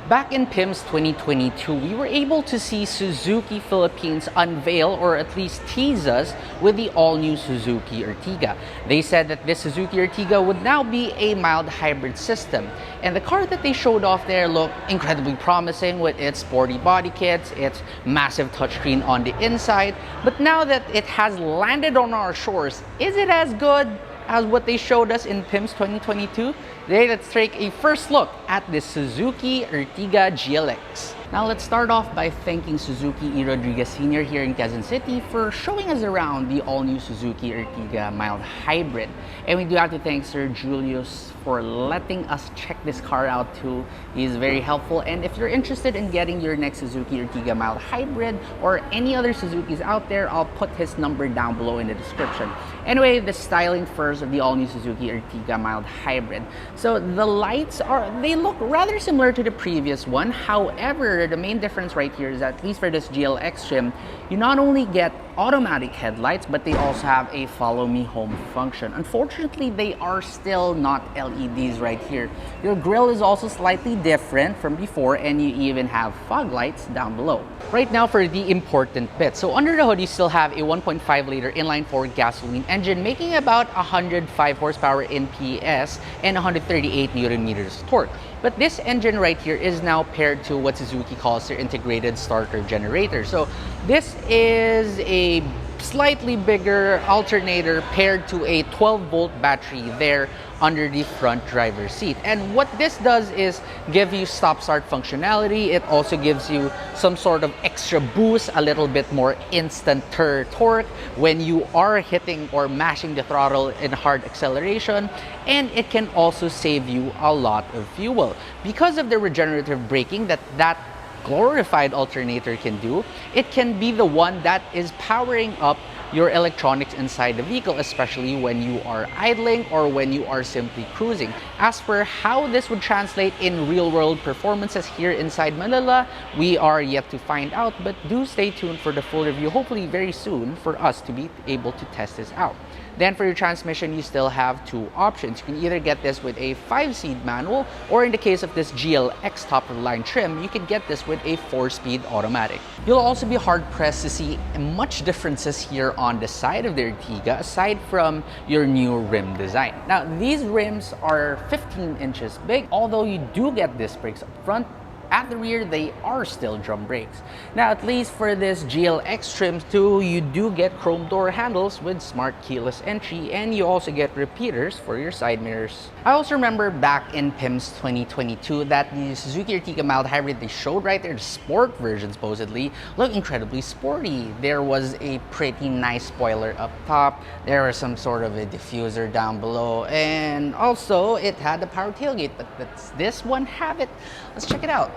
Back in PIMS 2022, we were able to see Suzuki Philippines unveil or at least tease us with the all-new Suzuki Ertiga. They said that this Suzuki Ertiga would now be a mild hybrid system. And the car that they showed off there looked incredibly promising with its sporty body kits, its massive touchscreen on the inside. But now that it has landed on our shores, is it as good as what they showed us in PIMS 2022? Today, let's take a first look at this Suzuki Ertiga GLX. Now, let's start off by thanking Suzuki Ertiga Sr. here in Quezon City for showing us around the all-new Suzuki Ertiga mild hybrid. And we do have to thank Sir Julius for letting us check this car out too. He's very helpful. And if you're interested in getting your next Suzuki Ertiga mild hybrid or any other Suzukis out there, I'll put his number down below in the description. Anyway, the styling first of the all-new Suzuki Ertiga mild hybrid. So the lights they look rather similar to the previous one. However, the main difference right here is that, at least for this GLX trim, you not only get automatic headlights, but they also have a follow me home function. Unfortunately, they are still not LEDs right here. Your grille is also slightly different from before, and you even have fog lights down below. Right now, for the important bit. So under the hood, you still have a 1.5 liter inline-4 gasoline engine, making about 105 horsepower in PS and 138 Newton meters of torque. But this engine right here is now paired to what Suzuki calls their integrated starter generator. So this is a slightly bigger alternator paired to a 12-volt battery there under the front driver's seat. And what this does is give you stop-start functionality. It also gives you some sort of extra boost, a little bit more instant torque when you are hitting or mashing the throttle in hard acceleration. And it can also save you a lot of fuel. Because of the regenerative braking that glorified alternator can do, it can be the one that is powering up your electronics inside the vehicle, especially when you are idling or when you are simply cruising. As for how this would translate in real-world performances here inside Manila, we are yet to find out, but do stay tuned for the full review, hopefully very soon, for us to be able to test this out. Then for your transmission, you still have two options. You can either get this with a 5-speed manual, or in the case of this GLX top-of-the-line trim, you can get this with a 4-speed automatic. You'll also be hard-pressed to see much differences here on the side of the Ertiga, aside from your new rim design. Now, these rims are 15 inches big, although you do get disc brakes up front. At the rear, they are still drum brakes. Now, at least for this GLX trim too, you do get chrome door handles with smart keyless entry, and you also get repeaters for your side mirrors. I also remember back in PIMS 2022 that the Suzuki Ertiga mild hybrid they showed right there, the sport version supposedly, looked incredibly sporty. There was a pretty nice spoiler up top. There was some sort of a diffuser down below, and also it had the power tailgate. But does this one have it? Let's check it out.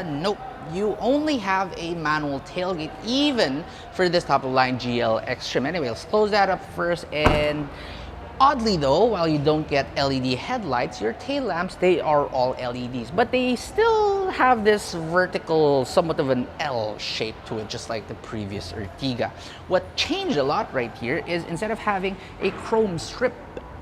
Nope. You only have a manual tailgate, even for this top-of-the-line GLX trim. Anyway, let's close that up first. And oddly though, while you don't get LED headlights, your tail lamps, they are all LEDs. But they still have this vertical, somewhat of an L shape to it, just like the previous Ertiga. What changed a lot right here is instead of having a chrome strip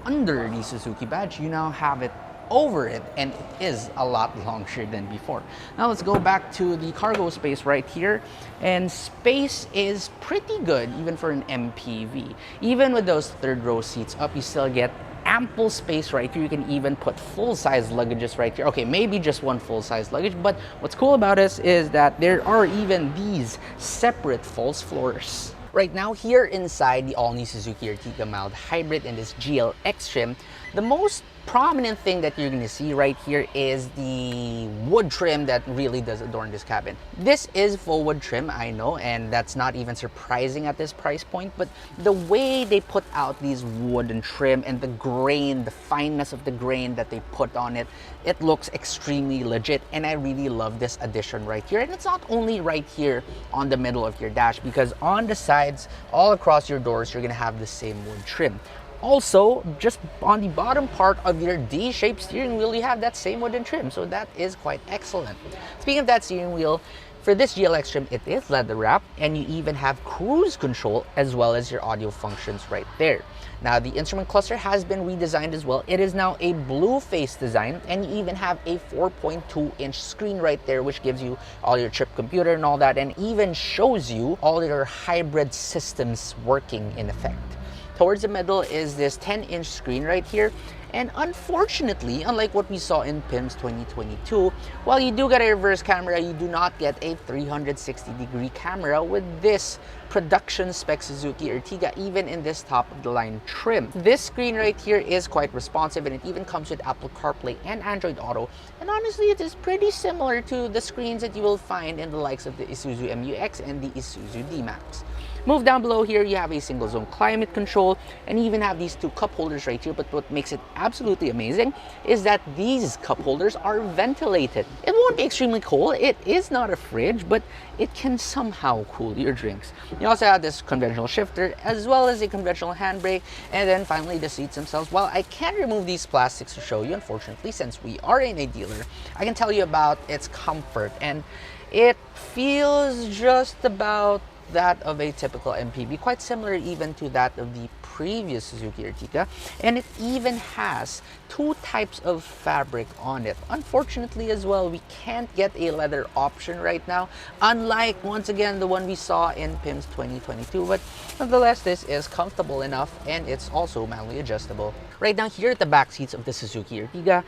under the Suzuki badge, you now have it over it, and it is a lot longer than before. Now let's go back to the cargo space right here, and space is pretty good even for an MPV. Even with those third row seats up, you still get ample space right here. You can even put full-size luggages right here. Okay, maybe just one full-size luggage, but what's cool about this is that there are even these separate false floors. Right now, here inside the all-new Suzuki Ertiga mild hybrid in this GLX trim, the most prominent thing that you're going to see right here is the wood trim that really does adorn this cabin. This is full wood trim, I know, and that's not even surprising at this price point, but the way they put out these wooden trim and the grain, the fineness of the grain that they put on it, it looks extremely legit, and I really love this addition right here. And it's not only right here on the middle of your dash, because on the sides, all across your doors, you're going to have the same wood trim. Also, just on the bottom part of your D-shaped steering wheel, you have that same wooden trim, so that is quite excellent. Speaking of that steering wheel, For this GLX trim, it is leather wrapped, and you even have cruise control as well as your audio functions right there. Now, the instrument cluster has been redesigned as well. It is now a blue face design, and you even have a 4.2-inch screen right there, which gives you all your chip computer and all that, and even shows you all your hybrid systems working in effect. Towards the middle is this 10-inch screen right here. And unfortunately, unlike what we saw in PIMS 2022, while you do get a reverse camera, you do not get a 360-degree camera with this production spec Suzuki Ertiga, even in this top-of-the-line trim. This screen right here is quite responsive, and it even comes with Apple CarPlay and Android Auto. And honestly, it is pretty similar to the screens that you will find in the likes of the Isuzu MU-X and the Isuzu D-Max. Move down below here, you have a single zone climate control, and you even have these two cup holders right here. But what makes it absolutely amazing is that these cup holders are ventilated. It won't be extremely cold. It is not a fridge, but it can somehow cool your drinks. You also have this conventional shifter as well as a conventional handbrake, and then finally the seats themselves. While I can't remove these plastics to show you, unfortunately, since we are in a dealer, I can tell you about its comfort, and it feels just about that of a typical MPV, quite similar even to that of the previous Suzuki Ertiga, and it even has two types of fabric on it. Unfortunately as well, we can't get a leather option right now, unlike once again the one we saw in PIMS 2022, but nonetheless this is comfortable enough, and it's also manually adjustable. Right now here at the back seats of the Suzuki Ertiga,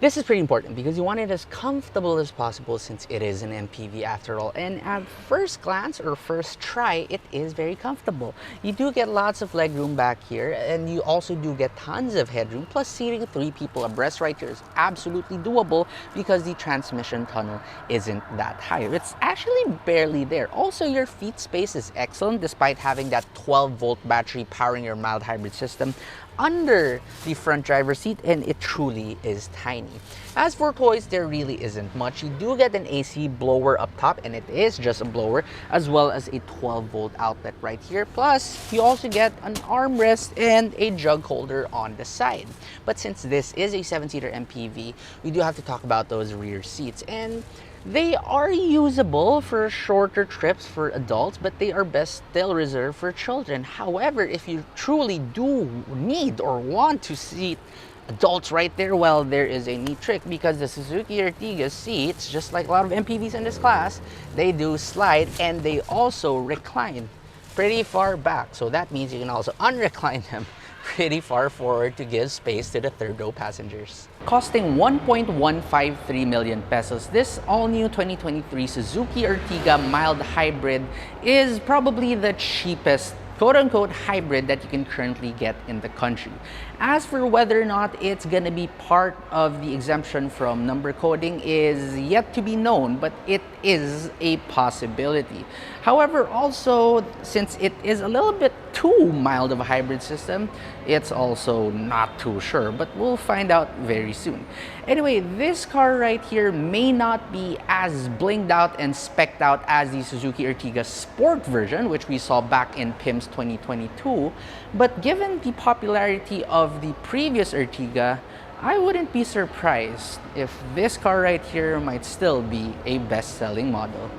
this is pretty important because you want it as comfortable as possible since it is an MPV after all. And at first glance or first try, it is very comfortable. You do get lots of leg room back here, and you also do get tons of headroom. Plus, seating 3 people abreast right here is absolutely doable because the transmission tunnel isn't that high. It's actually barely there. Also, your feet space is excellent despite having that 12-volt battery powering your mild hybrid system under the front driver's seat, and it truly is tiny. As for toys, there really isn't much. You do get an AC blower up top, and it is just a blower, as well as a 12-volt outlet right here. Plus, you also get an armrest and a jug holder on the side. But since this is a 7-seater MPV, we do have to talk about those rear seats, and they are usable for shorter trips for adults, but they are best still reserved for children. However, if you truly do need or want to seat adults right there, well, there is a neat trick because the Suzuki Ertiga seats, just like a lot of MPVs in this class, they do slide and they also recline pretty far back. So that means you can also unrecline them pretty far forward to give space to the third row passengers. Costing 1.153 million pesos, this all-new 2023 Suzuki Ertiga mild hybrid is probably the cheapest quote-unquote hybrid that you can currently get in the country. As for whether or not it's gonna be part of the exemption from number coding is yet to be known, but it is a possibility. However, also, since it is a little bit too mild of a hybrid system, it's also not too sure, but we'll find out very soon. Anyway, this car right here may not be as blinged out and specced out as the Suzuki Ertiga Sport version, which we saw back in PIMS 2022, but given the popularity of the previous Ertiga, I wouldn't be surprised if this car right here might still be a best-selling model.